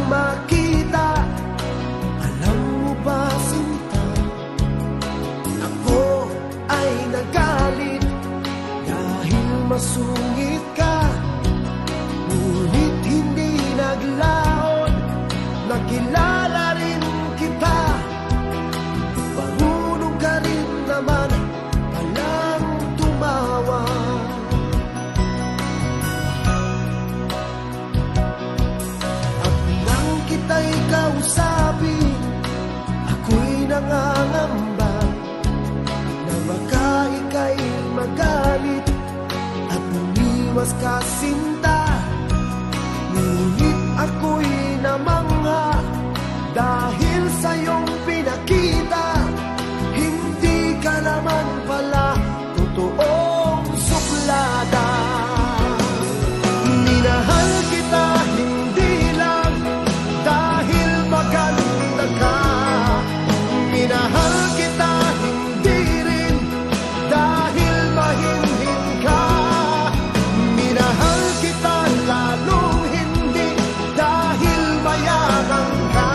makita. Alam mo ba, sinta, ako ay nagalit dahil masungit ka. Ngunit hindi naglaon, nakilala rin kita. Marunong ka rin naman palang tumawa. At nang kita'y kausapin, ako'y nangangamba na baka ika'y magalit at umiwas ka, sinta. Ngunit ako'y namangha dahil sa iyong pinakita. Hindi ka naman pala totoong suplada. Minahal kita hindi lang dahil maganda ka. Minahal kita hindi rin dahil mahinhin ka. Minahal kita lalong hindi dahil mayabang ka.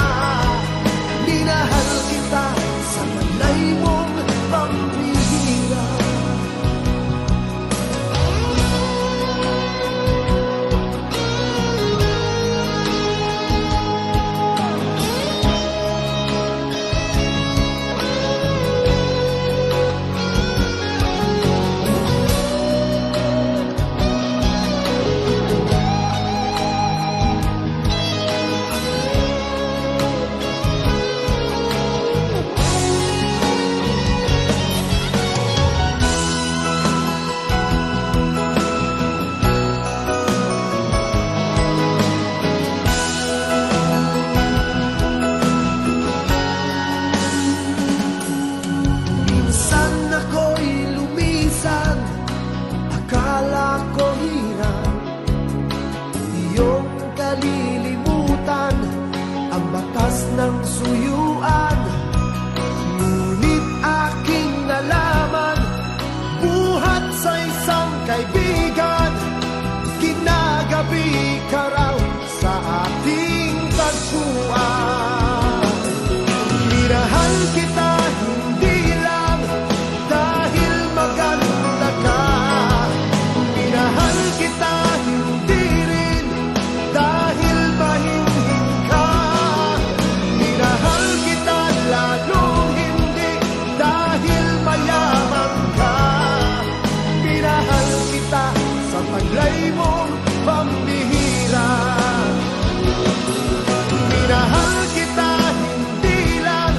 Minahal kita sa malay mong pambihira. Minsan ako'y lumisan, akala ko hirap iyong kalilimutan ang batas ng suyuan. Ngunit aking nalaman, buhat sa isang kaibigan, kinagabi ka raw sa ating tagpuan. Minahal kita hindi lang dahil maganda ka. Minahal kita hindi rin dahil mahinhin ka. Minahal kita lalong hindi dahil mayaman ka. Minahal kita sa taglay mong pambihira. Minahal kita hindi lang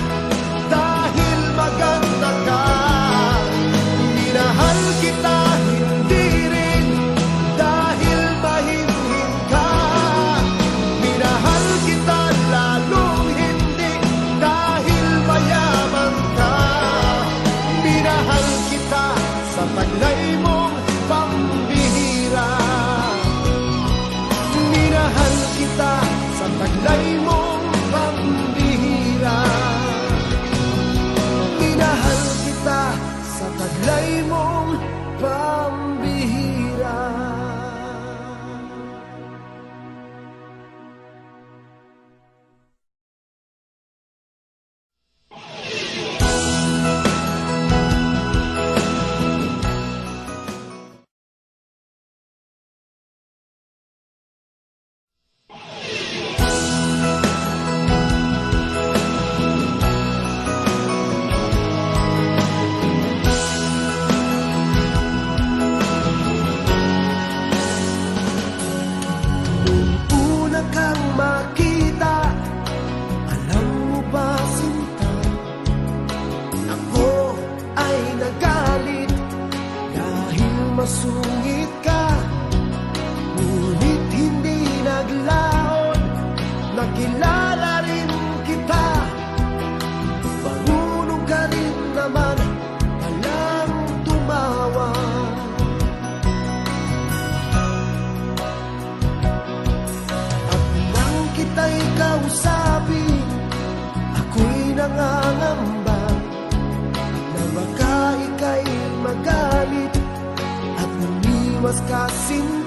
dahil maganda ka. Minahal kita hindi rin dahil mahinhin ka. Minahal kita lalong hindi dahil mayaman ka. Minahal kita sa taglay mong pambihira. Minahal kita sa taglay mong pambihira. Minahal kita sa taglay mong pambihira. Una kang makita, alam mo ba, sinta, ako ay nagalit dahil masungit ka. Ngunit hindi naglaon, nakilala rin kita. Marunong ka rin naman palang tumawa. At nang kita'y kausapin, ako'y nangangamba na baka ika'y magalit at umiwas ka, sinta.